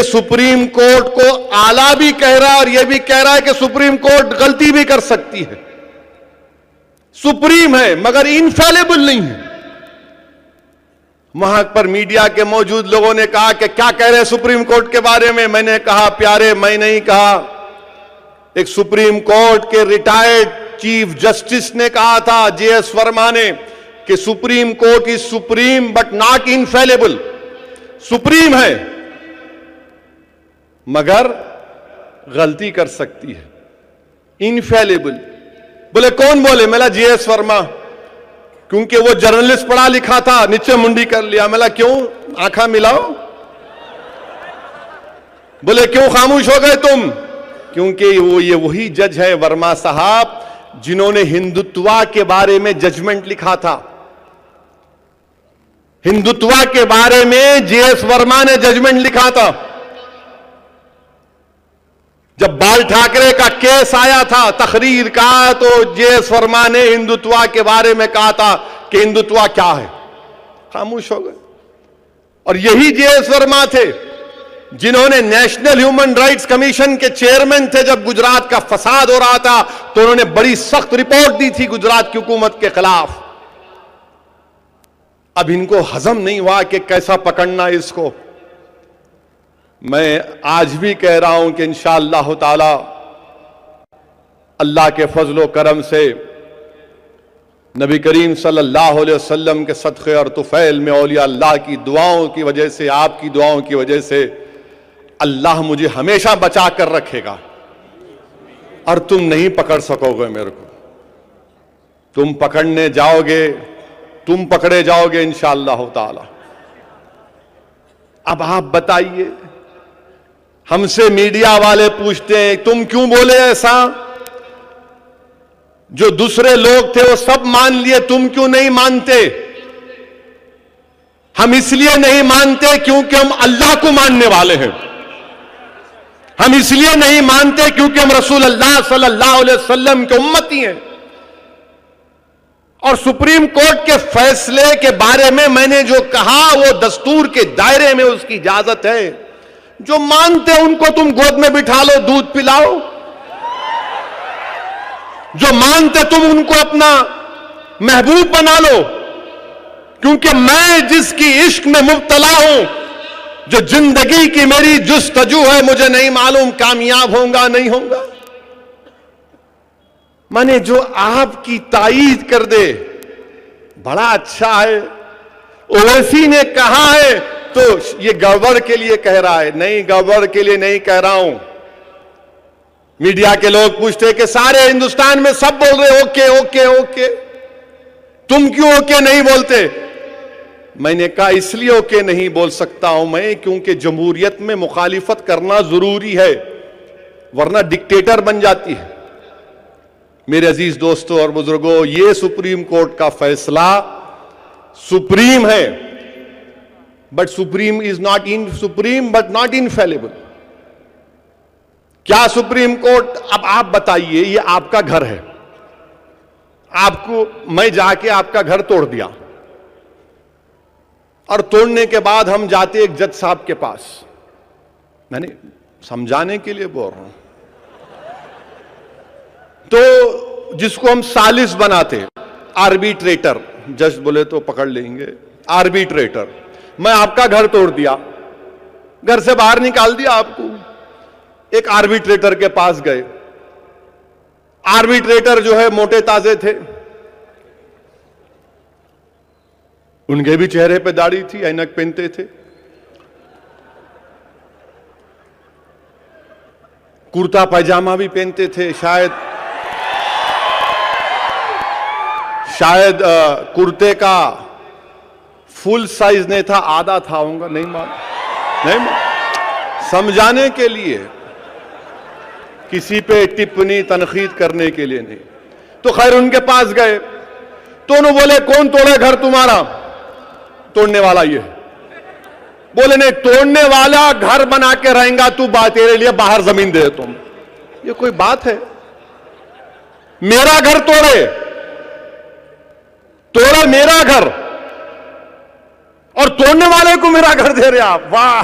Supreme court को आला भी कह रहा है और यह भी कह रहा है कि सुप्रीम कोर्ट गलती भी कर सकती है। सुप्रीम है मगर इनफेलेबल नहीं है। वहां पर मीडिया के मौजूद लोगों ने कहा कि क्या कह रहे हैं सुप्रीम कोर्ट के बारे में। मैंने कहा प्यारे, मैं नहीं कहा, एक सुप्रीम कोर्ट के रिटायर्ड चीफ जस्टिस ने कहा था, जेएस वर्मा ने, कि supreme court is supreme but not infallible. Supreme है मगर गलती कर सकती है, इनफेलेबल। बोले कौन बोले? मेरा जेएस वर्मा, क्योंकि वो जर्नलिस्ट पढ़ा लिखा था। नीचे मुंडी कर लिया। मेरा क्यों? आंखा मिलाओ। बोले क्यों खामोश हो गए तुम? क्योंकि वो ये वही जज है वर्मा साहब जिन्होंने हिंदुत्व के बारे में जजमेंट लिखा था। हिंदुत्व के बारे में जेएस वर्मा ने जजमेंट लिखा था। जब बाल ठाकरे का केस आया था तकरीर का, तो जेएस वर्मा ने हिंदुत्व के बारे में कहा था कि हिंदुत्व क्या है। खामोश हो गए। और यही जेएस वर्मा थे जिन्होंने नेशनल ह्यूमन राइट्स कमीशन के चेयरमैन थे। जब गुजरात का फसाद हो रहा था तो उन्होंने बड़ी सख्त रिपोर्ट दी थी गुजरात की हुकूमत के खिलाफ। अब इनको हजम नहीं हुआ कि कैसा पकड़ना इसको। मैं आज भी कह रहा हूं कि इंशाअल्लाह ताला अल्लाह के फजलो करम से नबी करीम सल्लल्लाहु अलैहि वसल्लम के सदक़े और तुफैल में औलिया अल्लाह की दुआओं की वजह से, आपकी दुआओं की वजह से अल्लाह मुझे हमेशा बचा कर रखेगा और तुम नहीं पकड़ सकोगे मेरे को। तुम पकड़ने जाओगे, तुम पकड़े जाओगे इंशाअल्लाह ताला। अब आप बताइए, हमसे मीडिया वाले पूछते हैं तुम क्यों बोले ऐसा? जो दूसरे लोग थे वो सब मान लिए, तुम क्यों नहीं मानते? हम इसलिए नहीं मानते क्योंकि हम अल्लाह को मानने वाले हैं। हम इसलिए नहीं मानते क्योंकि हम रसूल अल्लाह सल्लल्लाहु अलैहि वसल्लम के उम्मती हैं। और सुप्रीम कोर्ट के फैसले के बारे में मैंने जो कहा वो दस्तूर के दायरे में उसकी इजाजत है। जो मानते उनको तुम गोद में बिठा लो, दूध पिलाओ। जो मानते तुम उनको अपना महबूब बना लो। क्योंकि मैं जिसकी इश्क में मुब्तला हूं, जो जिंदगी की मेरी जुस्तजू है, मुझे नहीं मालूम कामयाब होगा नहीं होगा। माने जो आपकी ताईद कर दे बड़ा अच्छा है। ओवैसी ने कहा है तो ये गड़बड़ के लिए कह रहा है। नहीं, गड़बड़ के लिए नहीं कह रहा हूं। मीडिया के लोग पूछते कि सारे हिंदुस्तान में सब बोल रहे ओके ओके ओके, तुम क्यों ओके नहीं बोलते? मैंने कहा इसलिए ओके नहीं बोल सकता हूं मैं क्योंकि जमहूरियत में मुखालिफत करना जरूरी है, वरना डिक्टेटर बन जाती है। मेरे अजीज दोस्तों और बुजुर्गों, ये सुप्रीम कोर्ट का फैसला सुप्रीम है, but supreme is not in supreme but not infallible. क्या सुप्रीम कोर्ट? अब आप बताइए, ये आपका घर है, आपको मैं जाके आपका घर तोड़ दिया और तोड़ने के बाद हम जाते एक जज साहब के पास, मैंने समझाने के लिए बोल रहा हूं, तो जिसको हम सालिस बनाते, आर्बिट्रेटर, जज बोले तो पकड़ लेंगे, आर्बिट्रेटर, मैं आपका घर तोड़ दिया, घर से बाहर निकाल दिया आपको। एक आर्बिट्रेटर के पास गए। आर्बिट्रेटर जो है मोटे ताजे थे, उनके भी चेहरे पे दाढ़ी थी, ऐनक पहनते थे, कुर्ता पैजामा भी पहनते थे। शायद कुर्ते का फुल साइज नहीं था, आधा था होगा, नहीं मालूम, समझाने के लिए, किसी पे टिप्पणी तनकीद करने के लिए नहीं। तो खैर उनके पास गए तो उन्होंने बोले कौन तोड़े घर तुम्हारा? तोड़ने वाला ये। बोले नहीं, तोड़ने वाला घर बना के रहेगा तू, तेरे लिए बाहर जमीन दे तुम। ये कोई बात है? मेरा घर तोड़े, तोड़ा मेरा घर और तोड़ने वाले को मेरा घर दे रहे आप? वाह!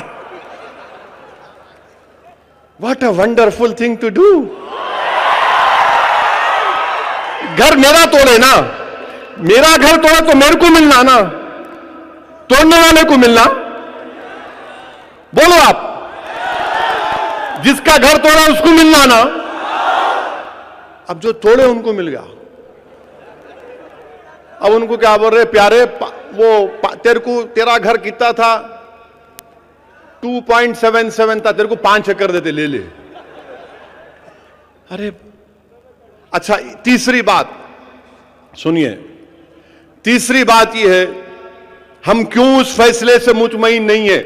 What a wonderful thing to do. घर मेरा तोड़े ना, मेरा घर तोड़ा तो मेरे को मिलना ना, तोड़ने वाले को मिलना। बोलो आप, जिसका घर तोड़ा उसको मिलना ना। अब जो तोड़े उनको मिल गया। अब उनको क्या बोल रहे, प्यारे तेरे को तेरा घर कितना था, 2.77 था, तेरे को 5 एकड़ देते, ले ले। अरे अच्छा, तीसरी बात सुनिए, तीसरी बात यह है, हम क्यों उस फैसले से मुतमईन नहीं है।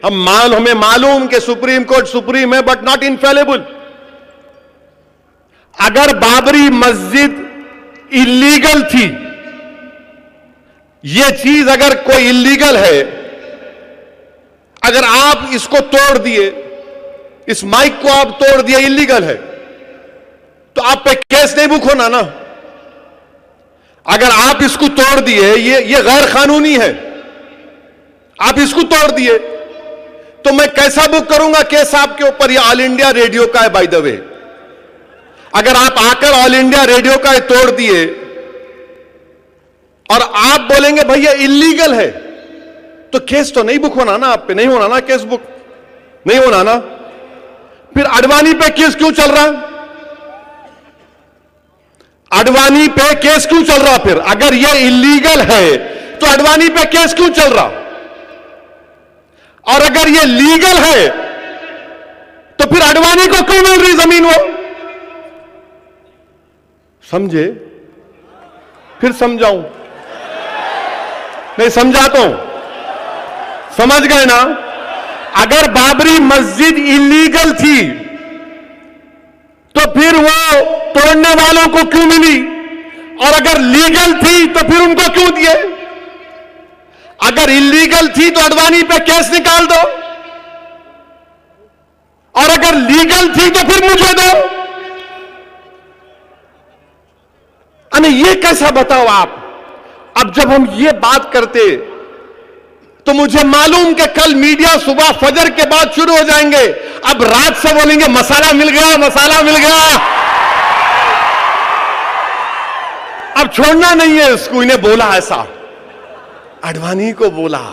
हमें मालूम कि सुप्रीम कोर्ट सुप्रीम है, बट नॉट इनफेलेबल। अगर बाबरी मस्जिद इलीगल थी, यह चीज अगर कोई इलीगल है, अगर आप इसको तोड़ दिए, इस माइक को आप तोड़ दिए, इलीगल है, तो आप पे केस नहीं बुक होना ना। अगर आप इसको तोड़ दिए, ये गैर कानूनी है, आप इसको तोड़ दिए, तो मैं कैसा बुक करूंगा केस आपके ऊपर। ये ऑल इंडिया रेडियो का है बाय द वे। अगर आप आकर ऑल इंडिया रेडियो का तोड़ दिए और आप बोलेंगे भैया इलीगल है, तो केस तो नहीं बुक होना ना, आप पे नहीं होना ना, केस बुक नहीं होना ना। फिर अडवाणी पे केस क्यों चल रहा है? अडवाणी पे केस क्यों चल रहा? फिर अगर यह इलीगल है तो अडवाणी पे केस क्यों चल रहा? और अगर यह लीगल है तो फिर अडवाणी को क्यों मिल रही जमीन? वो समझे? फिर समझाऊं? नहीं समझाता हूं, समझ गए ना? अगर बाबरी मस्जिद इलीगल थी तो फिर वो तोड़ने वालों को क्यों मिली? और अगर लीगल थी तो फिर उनको क्यों दिए? अगर इलीगल थी तो अडवाणी पे केस निकाल दो, और अगर लीगल थी तो फिर मुझे दो। अरे ये कैसा बताओ आप? अब जब हम ये बात करते तो मुझे मालूम कि कल मीडिया सुबह फजर के बाद शुरू हो जाएंगे, अब रात से बोलेंगे मसाला मिल गया, मसाला मिल गया। अब छोड़ना नहीं है इसको। इन्हें बोला ऐसा, अडवाणी को बोला,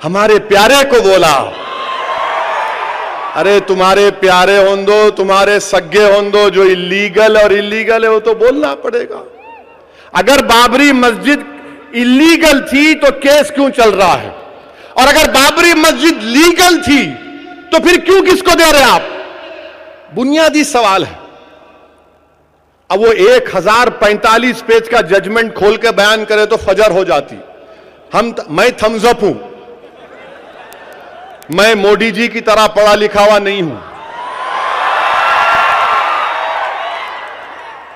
हमारे प्यारे को बोला, अरे तुम्हारे प्यारे हों दो, तुम्हारे सगे हों दो, जो इलीगल और इलीगल है वो तो बोलना पड़ेगा। अगर बाबरी मस्जिद इलीगल थी तो केस क्यों चल रहा है? और अगर बाबरी मस्जिद लीगल थी तो फिर क्यों किसको दे रहे आप? बुनियादी सवाल है। अब वो 1045 पेज का जजमेंट खोल के बयान करे तो फजर हो जाती। मैं थम्स अप हूं, मैं मोदी जी की तरह पढ़ा लिखा हुआ नहीं हूं।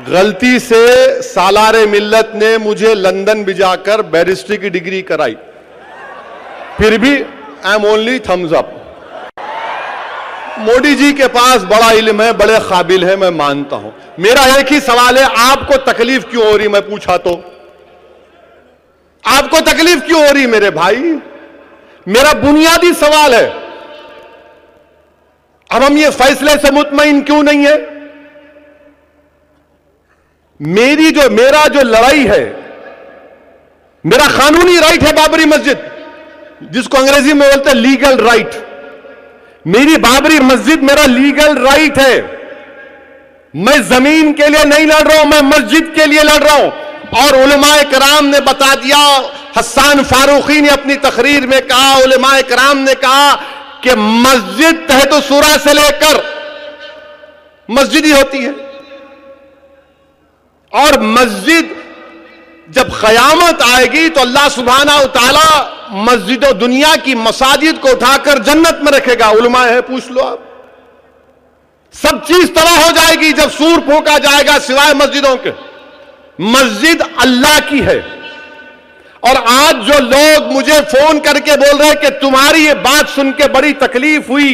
गलती से सालारे मिल्लत ने मुझे लंदन भिजाकर बैरिस्ट्री की डिग्री कराई, फिर भी I am only thumbs up. Modi ji के पास बड़ा इल्म है, बड़े काबिल है, मैं मानता हूं। मेरा एक ही सवाल है, आपको तकलीफ क्यों हो रही? मैं पूछा तो आपको तकलीफ क्यों हो रही मेरे भाई? मेरा बुनियादी सवाल है। अब हम ये फैसले से मुतमईन क्यों नहीं है? मेरा जो लड़ाई है, मेरा कानूनी राइट है बाबरी मस्जिद, जिसको अंग्रेजी में बोलते हैं लीगल राइट। मेरी बाबरी मस्जिद मेरा लीगल राइट है। मैं जमीन के लिए नहीं लड़ रहा हूं, मैं मस्जिद के लिए लड़ रहा हूं। और उलमाए कराम ने बता दिया, हसन फारूकी ने अपनी तकरीर में कहा, उलमाए कराम ने कहा कि मस्जिद तहत सूरा से लेकर मस्जिद ही होती है। और मस्जिद जब क़यामत आएगी तो अल्लाह सुब्हाना व तआला मस्जिदों दुनिया की मसाजिद को उठाकर जन्नत में रखेगा। उलमा है, पूछ लो आप। सब चीज तबाह हो जाएगी जब सूर फूंका जाएगा सिवाय मस्जिदों के। मस्जिद अल्लाह की है। और आज जो लोग मुझे फोन करके बोल रहे हैं कि तुम्हारी ये बात सुन के बड़ी तकलीफ हुई,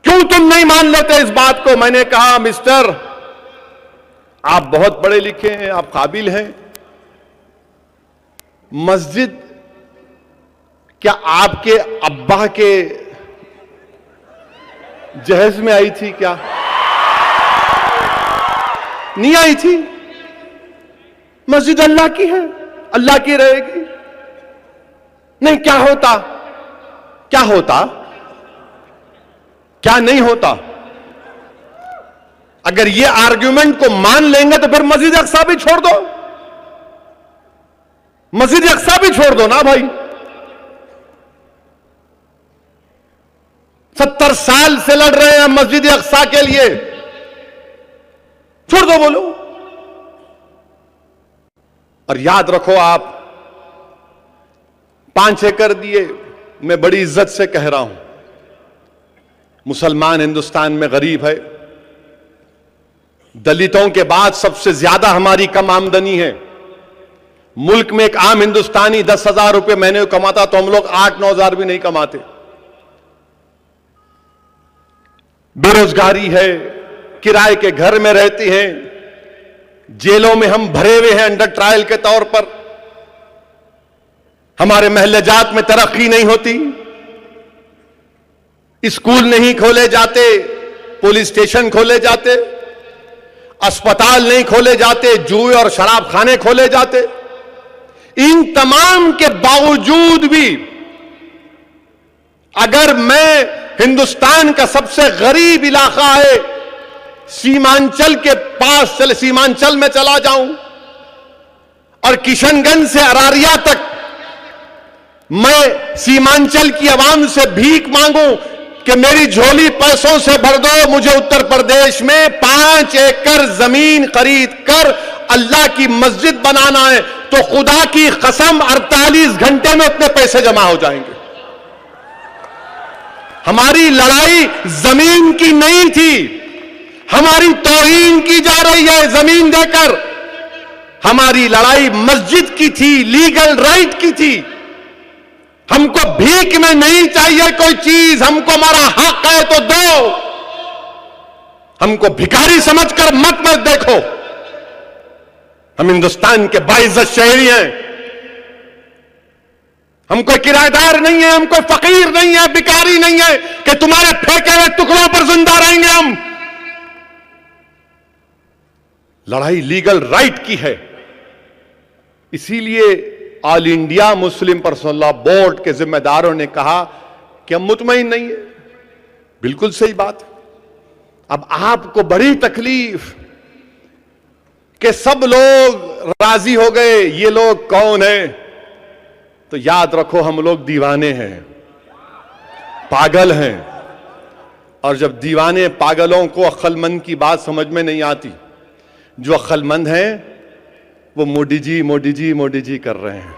क्यों तुम नहीं मान लेते इस बात को? मैंने कहा मिस्टर, आप बहुत पढ़े लिखे हैं, आप काबिल हैं। मस्जिद क्या आपके अब्बा के जहेज में आई थी क्या? नहीं आई थी। मस्जिद अल्लाह की है, अल्लाह की रहेगी। नहीं, क्या होता, क्या होता, क्या नहीं होता? अगर ये आर्ग्यूमेंट को मान लेंगे तो फिर मस्जिद अक्सा भी छोड़ दो, मस्जिद अक्सा भी छोड़ दो ना भाई। 70 साल से लड़ रहे हैं मस्जिद अक्सा के लिए, छोड़ दो बोलो। और याद रखो, आप 5 एकड़ दिए, मैं बड़ी इज्जत से कह रहा हूं, मुसलमान हिंदुस्तान में गरीब है, दलितों के बाद सबसे ज्यादा हमारी कम आमदनी है। मुल्क में एक आम हिंदुस्तानी 10,000 रुपए महीने को कमाता, तो हम लोग 8-9 हजार भी नहीं कमाते। बेरोजगारी है, किराए के घर में रहते हैं, जेलों में हम भरे हुए हैं अंडर ट्रायल के तौर पर, हमारे महल्ले जात में तरक्की नहीं होती, स्कूल नहीं खोले जाते, पुलिस स्टेशन खोले जाते, अस्पताल नहीं खोले जाते, जुए और शराब खाने खोले जाते। इन तमाम के बावजूद भी अगर मैं हिंदुस्तान का सबसे गरीब इलाका है सीमांचल के पास सीमांचल में चला जाऊं और किशनगंज से अरारिया तक मैं सीमांचल की आवाम से भीख मांगूं कि मेरी झोली पैसों से भर दो, मुझे उत्तर प्रदेश में 5 एकड़ जमीन खरीद कर अल्लाह की मस्जिद बनाना है, तो खुदा की कसम 48 घंटे में उतने पैसे जमा हो जाएंगे। हमारी लड़ाई जमीन की नहीं थी, हमारी तौहीन की जा रही है जमीन देकर। हमारी लड़ाई मस्जिद की थी, लीगल राइट की थी। हमको भीख में नहीं चाहिए कोई चीज, हमको हमारा हक है तो दो, हमको भिखारी समझकर मत देखो। हम हिंदुस्तान के बाइज्जत शहरी हैं, हम कोई किराएदार नहीं है, हम कोई फकीर नहीं है, भिखारी नहीं है कि तुम्हारे फेंके हुए टुकड़ों पर जिंदा रहेंगे हम। लड़ाई लीगल राइट की है। इसीलिए all India Muslim personal law board के जिम्मेदारों ने कहा कि हम मुतमईन नहीं है। बिल्कुल सही बात। अब आपको बड़ी तकलीफ कि सब लोग राजी हो गए, ये लोग कौन है? तो याद रखो, हम लोग दीवाने हैं, पागल हैं। और जब दीवाने पागलों को अक्लमंद की बात समझ में नहीं आती, जो अक्लमंद हैं वो मोदी जी मोदी जी मोदी जी कर रहे हैं,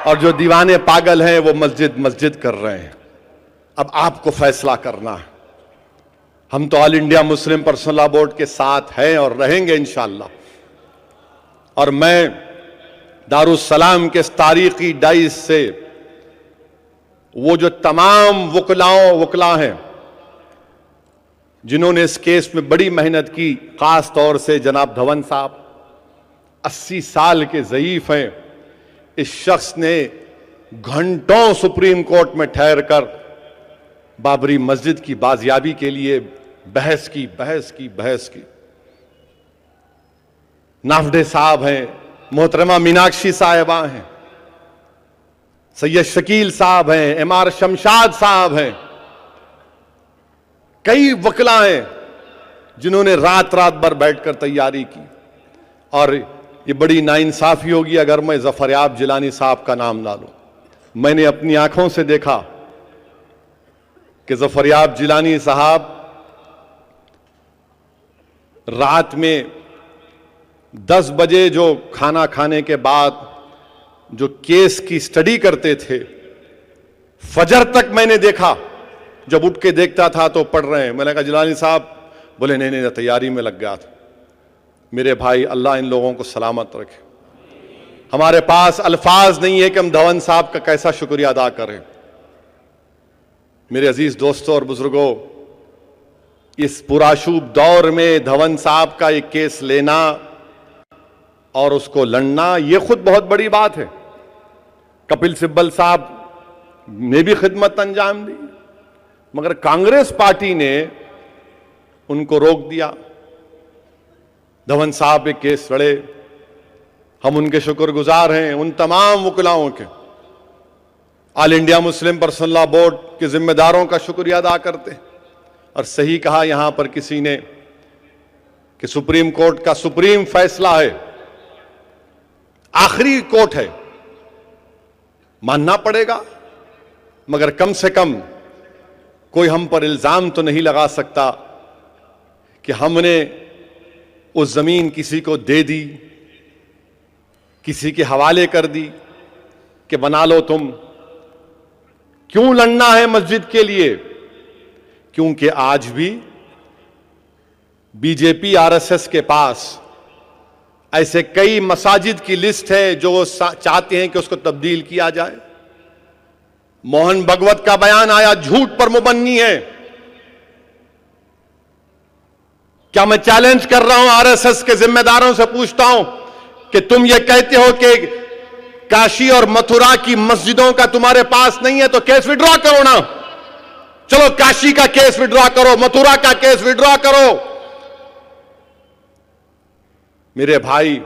और जो दीवाने पागल हैं वो मस्जिद मस्जिद कर रहे हैं। अब आपको फैसला करना है। हम तो all India Muslim personal law board के साथ हैं और रहेंगे इंशाअल्लाह। और मैं दारुस्सलाम के इस तारीखी डाइस से वो जो तमाम वकला हैं जिन्होंने इस केस में बड़ी मेहनत की, खास तौर से जनाब धवन साहब 80 साल के ज़ईफ हैं। इस शख्स ने घंटों सुप्रीम कोर्ट में ठहर कर बाबरी मस्जिद की बाजियाबी के लिए बहस की। नाफडे साहब हैं, मोहतरमा मीनाक्षी साहिबा हैं, सैयद शकील साहब हैं, एमआर शमशाद साहब हैं, कई वकला हैं जिन्होंने रात भर बैठकर तैयारी की। और ये बड़ी नाइंसाफी होगी अगर मैं ज़फ़रयाब जिलानी साहब का नाम ना लूं। मैंने अपनी आंखों से देखा कि ज़फ़रयाब जिलानी साहब रात में 10 बजे जो खाना खाने के बाद जो केस की स्टडी करते थे, फजर तक मैंने देखा। जब उठ के देखता था तो पढ़ रहे हैं। मैंने कहा जिलानी साहब, बोले नहीं तैयारी में लग गया था। मेरे भाई, अल्लाह इन लोगों को सलामत रखे। हमारे पास अल्फाज नहीं है कि हम धवन साहब का कैसा शुक्रिया अदा करें। मेरे अजीज दोस्तों और बुजुर्गों, इस पुराशूब दौर में धवन साहब का एक केस लेना और उसको लड़ना, यह खुद बहुत बड़ी बात है। कपिल सिब्बल साहब ने भी खिदमत अंजाम दी, मगर कांग्रेस पार्टी ने उनको रोक दिया। धवन साहब पे केस लड़े, हम उनके शुक्रगुजार हैं, उन तमाम वकीलाओं के, all India Muslim personal law board के जिम्मेदारों का शुक्रिया अदा करते। और सही कहा यहां पर किसी ने कि सुप्रीम कोर्ट का सुप्रीम फैसला है, आखिरी कोर्ट है, मानना पड़ेगा। मगर कम से कम कोई हम पर इल्जाम तो नहीं लगा सकता कि हमने उस जमीन किसी को दे दी, किसी के हवाले कर दी कि बना लो तुम। क्यों लड़ना है मस्जिद के लिए? क्योंकि आज भी बीजेपी आरएसएस के पास ऐसे कई मसाजिद की लिस्ट है जो वो चाहते हैं कि उसको तब्दील किया जाए। मोहन भगवत का बयान आया, झूठ पर मुबन्नी है। क्या मैं चैलेंज कर रहा हूं आरएसएस के जिम्मेदारों से, पूछता हूं कि तुम ये कहते हो कि काशी और मथुरा की मस्जिदों का तुम्हारे पास नहीं है तो केस विड्रॉ करो ना। चलो काशी का केस विड्रॉ करो, मथुरा का केस विड्रॉ करो। मेरे भाई,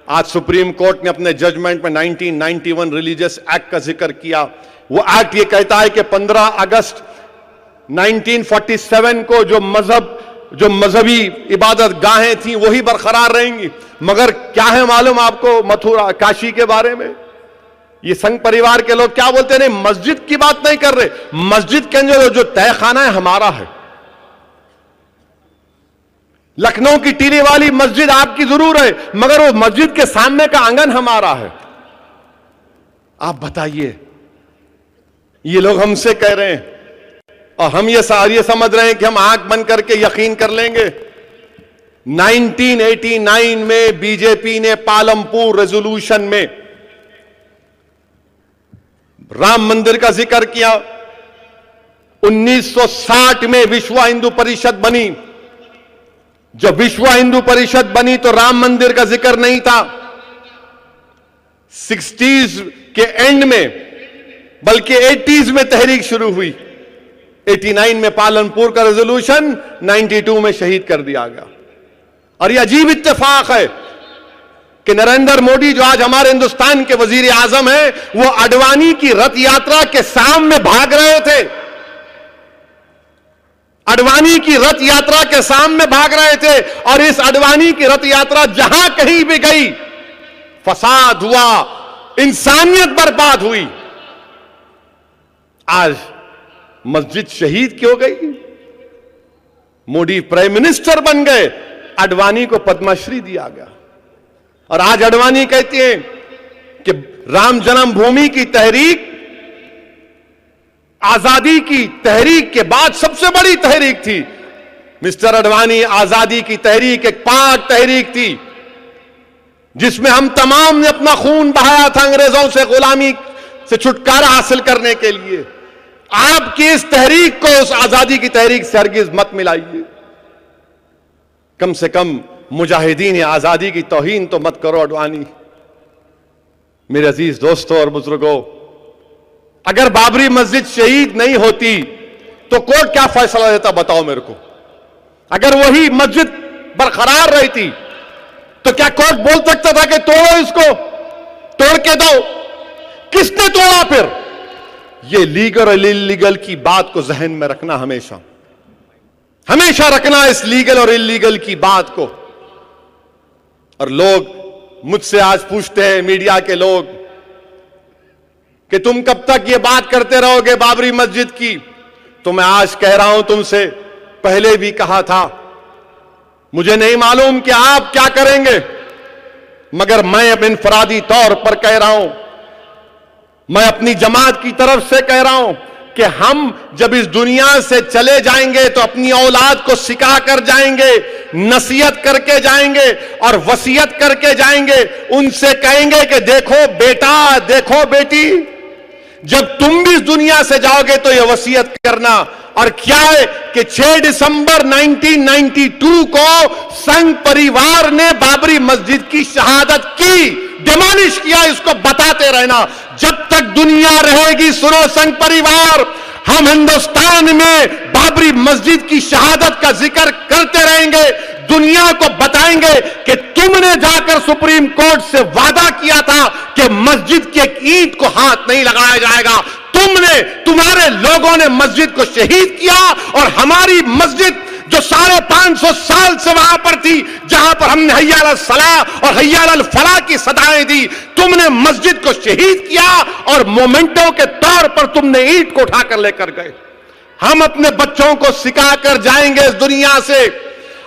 आज सुप्रीम कोर्ट ने अपने जजमेंट में 1991 रिलीजियस एक्ट का जिक्र किया। वो एक्ट ये कहता है कि 15 अगस्त 1947 को जो मजहबी इबादत गाहें थी वही बरकरार रहेंगी। मगर क्या है मालूम आपको मथुरा काशी के बारे में? ये संघ परिवार के लोग क्या बोलते हैं, नहीं मस्जिद की बात नहीं कर रहे, मस्जिद के अंदर जो तय खाना है हमारा है। लखनऊ की टीले वाली मस्जिद आपकी जरूर है, मगर वो मस्जिद के सामने का आंगन हमारा है। आप बताइए, ये लोग हमसे कह रहे हैं और हम ये समझ रहे हैं कि हम आंख बंद करके यकीन कर लेंगे। 1989 में बीजेपी ने पालमपुर रेजोल्यूशन में राम मंदिर का जिक्र किया। 1960 में विश्व हिंदू परिषद बनी। जब विश्व हिंदू परिषद बनी तो राम मंदिर का जिक्र नहीं था। 60s के एंड में, बल्कि 80s में तहरीक शुरू हुई। 89 में पालनपुर का रेजोल्यूशन 92 में शहीद कर दिया गया। और यह अजीब इत्तेफाक है कि नरेंद्र मोदी जो आज हमारे हिंदुस्तान के वजीर आजम हैं, वो अडवाणी की रथ यात्रा के सामने भाग रहे थे। अडवाणी की रथ यात्रा के सामने भाग रहे थे और इस अडवाणी की रथ यात्रा जहां कहीं भी गई, फसाद हुआ, इंसानियत बर्बाद हुई। आज मस्जिद शहीद क्यों गई? मोदी प्राइम मिनिस्टर बन गए, अडवाणी को पद्मश्री दिया गया। और आज अडवाणी कहती हैं कि राम जन्मभूमि की तहरीक आजादी की तहरीक के बाद सबसे बड़ी तहरीक थी। मिस्टर अडवाणी, आजादी की तहरीक एक पाक तहरीक थी जिसमें हम तमाम ने अपना खून बहाया था अंग्रेजों से गुलामी से छुटकारा हासिल करने के लिए। आपकी इस तहरीक को उस आजादी की तहरीक से हरगिज मत मिलाइए। कम से कम मुजाहिदीन आजादी की तौहीन तो मत करो अडवाणी। मेरे अजीज दोस्तों और बुजुर्गों, अगर बाबरी मस्जिद शहीद नहीं होती तो कोर्ट क्या फैसला देता बताओ मेरे को? अगर वही मस्जिद बरकरार रहती तो क्या कोर्ट बोल सकता था कि तोड़ो इसको, तोड़ के दो? किसने तोड़ा फिर? ये लीगल और इलीगल की बात को जहन में रखना, हमेशा हमेशा रखना इस लीगल और इलीगल की बात को। और लोग मुझसे आज पूछते हैं, मीडिया के लोग, कि तुम कब तक ये बात करते रहोगे बाबरी मस्जिद की? तो मैं आज कह रहा हूं, तुमसे पहले भी कहा था, मुझे नहीं मालूम कि आप क्या करेंगे, मगर मैं अब इनफरादी तौर पर कह रहा हूं, मैं अपनी जमात की तरफ से कह रहा हूं कि हम जब इस दुनिया से चले जाएंगे तो अपनी औलाद को सिखा कर जाएंगे, नसीहत करके जाएंगे और वसीयत करके जाएंगे। उनसे कहेंगे कि देखो बेटा, देखो बेटी, जब तुम भी इस दुनिया से जाओगे तो यह वसीयत करना। और क्या है कि 6 दिसंबर 1992 को संघ परिवार ने बाबरी मस्जिद की शहादत की, डिमोलिश किया। इसको बताते रहना, जब तक दुनिया रहेगी सुनो संघ परिवार, हम हिंदुस्तान में बाबरी मस्जिद की शहादत का जिक्र करते रहेंगे, दुनिया को बताएंगे कि तुमने जाकर सुप्रीम कोर्ट से वादा किया था कि मस्जिद की एक ईंट को हाथ नहीं लगाया जाएगा। तुम्हारे लोगों ने मस्जिद को शहीद किया और हमारी मस्जिद जो 550 साल से वहां पर थी, जहां पर हमने हय्या अलल सलाह और हय्या अलल फलाह की सदाएं दी, तुमने मस्जिद को शहीद किया और मोमेंटो के तौर पर तुमने ईंट को उठाकर लेकर गए। हम अपने बच्चों को सिखाकर जाएंगे इस दुनिया से,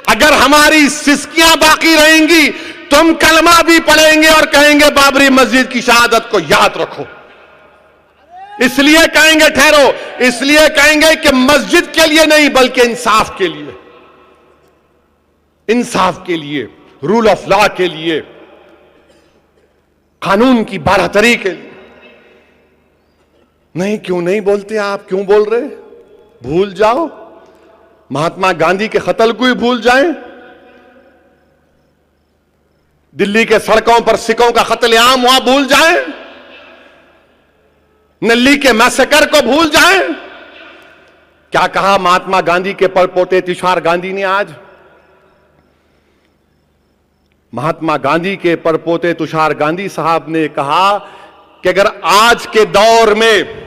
अगर हमारी सिस्कियां बाकी रहेंगी तो हम कलमा भी पढ़ेंगे और कहेंगे बाबरी मस्जिद की शहादत को याद रखो। इसलिए कहेंगे ठहरो, इसलिए कहेंगे कि मस्जिद के लिए नहीं बल्कि इंसाफ के लिए, इंसाफ के लिए, रूल ऑफ लॉ के लिए, कानून की बारहतरी के लिए। नहीं, क्यों नहीं बोलते आप? क्यों बोल रहे? भूल जाओ, महात्मा गांधी के कत्ल को ही भूल जाएं, दिल्ली के सड़कों पर सिखों का कत्लेआम हुआ भूल जाएं, नल्ली के मैसेकर को भूल जाएं। क्या कहा महात्मा गांधी के परपोते तुषार गांधी ने आज? महात्मा गांधी के परपोते तुषार गांधी साहब ने कहा कि अगर आज के दौर में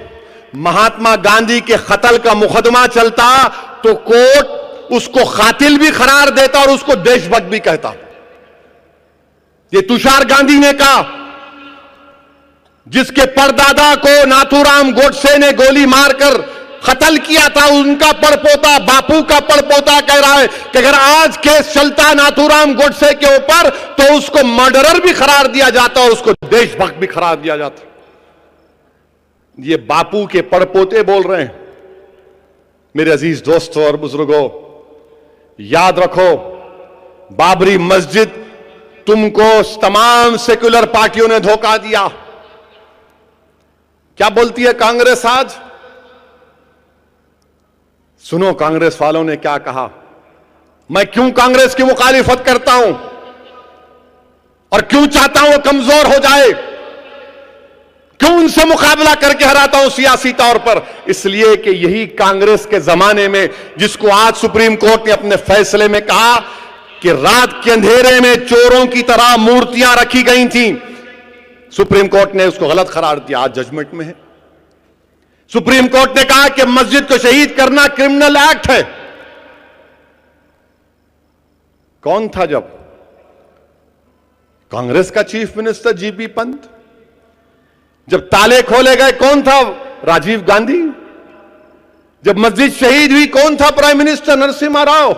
महात्मा गांधी के कत्ल का मुकदमा चलता तो कोर्ट उसको कातिल भी करार देता और उसको देशभक्त भी कहता। ये तुषार गांधी ने कहा, जिसके परदादा को नाथूराम गोडसे ने गोली मारकर कत्ल किया था, उनका पड़पोता, बापू का पड़पोता कह रहा है कि अगर आज केस चलता नाथूराम गोडसे के ऊपर तो उसको मर्डरर भी करार दिया जाता और उसको देशभक्त भी करार दिया जाता। ये बापू के पड़पोते बोल रहे हैं। मेरे अजीज दोस्तों और बुजुर्गों, याद रखो, बाबरी मस्जिद तुमको तमाम सेक्युलर पार्टियों ने धोखा दिया। क्या बोलती है कांग्रेस आज? सुनो कांग्रेस वालों ने क्या कहा। मैं क्यों कांग्रेस की मुखालिफत करता हूं और क्यों चाहता हूं वो कमजोर हो जाए, क्यों उनसे मुकाबला करके हराता हूं सियासी तौर पर? इसलिए कि यही कांग्रेस के जमाने में, जिसको आज सुप्रीम कोर्ट ने अपने फैसले में कहा कि रात के अंधेरे में चोरों की तरह मूर्तियां रखी गई थी, सुप्रीम कोर्ट ने उसको गलत करार दिया, आज जजमेंट में है। सुप्रीम कोर्ट ने कहा कि मस्जिद को शहीद करना क्रिमिनल एक्ट है। कौन था जब? कांग्रेस का चीफ मिनिस्टर जीबी पंत। जब ताले खोले गए कौन था? राजीव गांधी। जब मस्जिद शहीद हुई कौन था प्राइम मिनिस्टर? नरसिम्हा राव।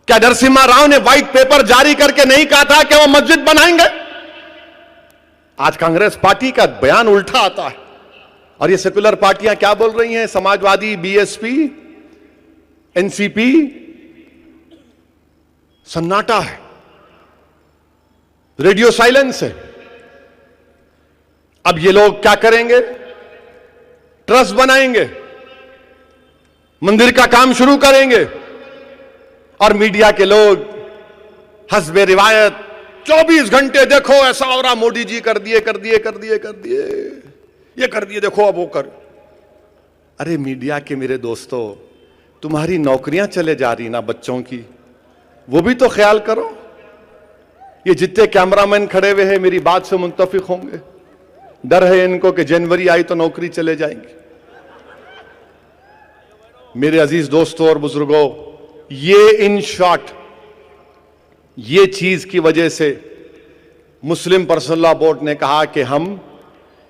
क्या नरसिम्हा राव ने व्हाइट पेपर जारी करके नहीं कहा था कि वो मस्जिद बनाएंगे? आज कांग्रेस पार्टी का बयान उल्टा आता है और ये सेकुलर पार्टियां क्या बोल रही हैं? समाजवादी, बीएसपी, एनसीपी, सन्नाटा है, रेडियो साइलेंस है। अब ये लोग क्या करेंगे? ट्रस्ट बनाएंगे, मंदिर का काम शुरू करेंगे और मीडिया के लोग हस्बे रिवायत 24 घंटे देखो ऐसा हो रहा, मोदी जी कर दिए, ये कर दिए, देखो अब वो कर। अरे मीडिया के मेरे दोस्तों, तुम्हारी नौकरियां चले जा रही ना बच्चों की, वो भी तो ख्याल करो। ये जितने कैमरामैन खड़े हुए हैं मेरी बात से मुत्तफिक होंगे। डर है इनको कि जनवरी आई तो नौकरी चले जाएंगी। मेरे अजीज दोस्तों और बुजुर्गों, ये इन शॉर्ट ये चीज की वजह से मुस्लिम पर्सनल लॉ बोर्ड ने कहा कि हम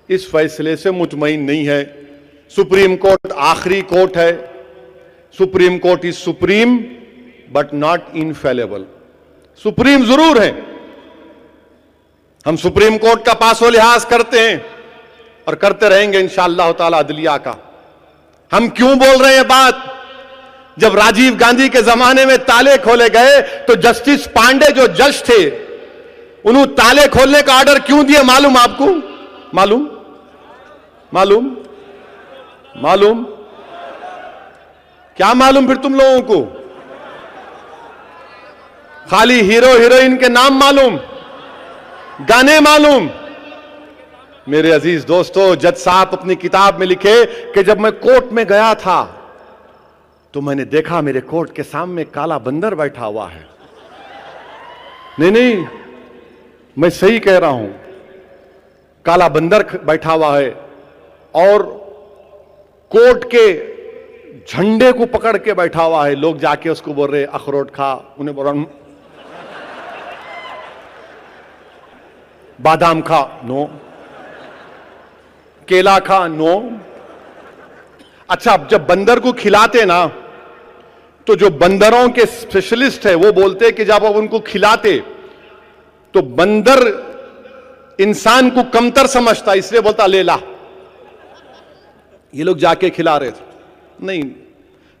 इस फैसले से मुतमईन नहीं है। सुप्रीम कोर्ट आखिरी कोर्ट है। Supreme court is supreme but not infallible. Supreme जरूर है, हम सुप्रीम कोर्ट का पासो लिहाज करते हैं और करते रहेंगे इंशाअल्लाह ताला अदलिया का। हम क्यों बोल रहे हैं बात? जब राजीव गांधी के जमाने में ताले खोले गए तो जस्टिस पांडे जो जज थे, उन्होंने ताले खोलने का ऑर्डर क्यों दिए मालूम आपको? मालूम? क्या मालूम फिर तुम लोगों को? खाली हीरो हीरोइन के नाम मालूम, गाने मालूम, मेरे अजीज दोस्तों, जज साहब अपनी किताब में लिखे कि जब मैं कोर्ट में गया था तो मैंने देखा मेरे कोर्ट के सामने काला बंदर बैठा हुआ है। नहीं, मैं सही कह रहा हूं, काला बंदर बैठा हुआ है और कोर्ट के झंडे को पकड़ के बैठा हुआ है। लोग जाके उसको बोल रहे अखरोट खा, उन्हें बोल रहा बादाम खा, नो। केला खा, नो। अच्छा, जब बंदर को खिलाते ना तो जो बंदरों के स्पेशलिस्ट है वो बोलते कि जब आप उनको खिलाते तो बंदर इंसान को कमतर समझता, इसलिए बोलता ले ला। ये लोग जाके खिला रहे थे, नहीं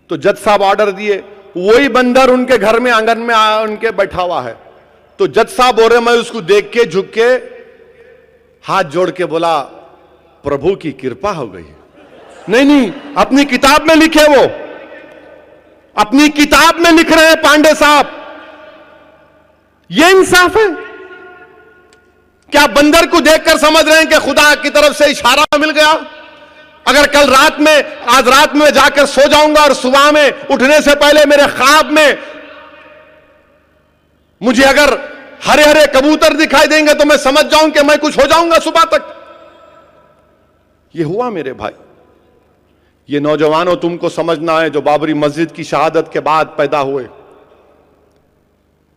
तो जज साहब ऑर्डर दिए, वही बंदर उनके घर में आंगन में उनके बैठा हुआ है। तो जज साहब बोल रहे, मैं उसको देख के झुक के हाथ जोड़ के बोला प्रभु की कृपा हो गई। नहीं, अपनी किताब में लिखे, वो अपनी किताब में लिख रहे हैं पांडे साहब। ये इंसाफ है क्या? बंदर को देखकर समझ रहे हैं कि खुदा की तरफ से इशारा मिल गया? अगर कल रात में, आज रात में जाकर सो जाऊंगा और सुबह में उठने से पहले मेरे ख्वाब में मुझे अगर हरे हरे कबूतर दिखाई देंगे तो मैं समझ जाऊं कि मैं कुछ हो जाऊंगा सुबह तक। ये हुआ मेरे भाई। ये नौजवानों, तुमको समझना है जो बाबरी मस्जिद की शहादत के बाद पैदा हुए।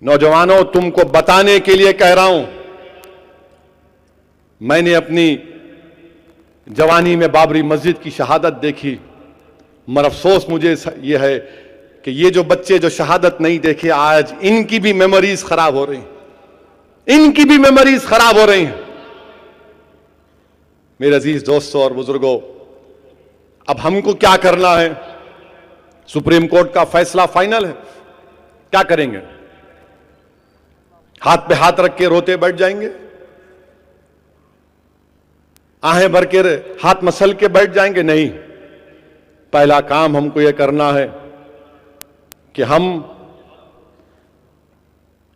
नौजवानों, तुमको बताने के लिए कह रहा हूं, मैंने अपनी जवानी में बाबरी मस्जिद की शहादत देखी, मगर अफसोस मुझे यह है कि ये जो बच्चे जो शहादत नहीं देखे, आज इनकी भी मेमोरीज खराब हो रही हैं, इनकी भी मेमोरीज खराब हो रही हैं। मेरे अजीज दोस्तों और बुजुर्गों, अब हमको क्या करना है? सुप्रीम कोर्ट का फैसला फाइनल है, क्या करेंगे? हाथ पे हाथ रख के रोते बैठ जाएंगे? आहें भर के हाथ मसल के बैठ जाएंगे? नहीं। पहला काम हमको यह करना है कि हम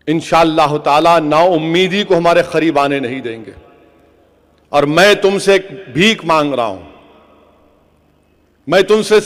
इंशाअल्लाह ताला नाउम्मीदी को हमारे करीब आने नहीं देंगे। और मैं तुमसे एक भीख मांग रहा हूं, मैं तुमसे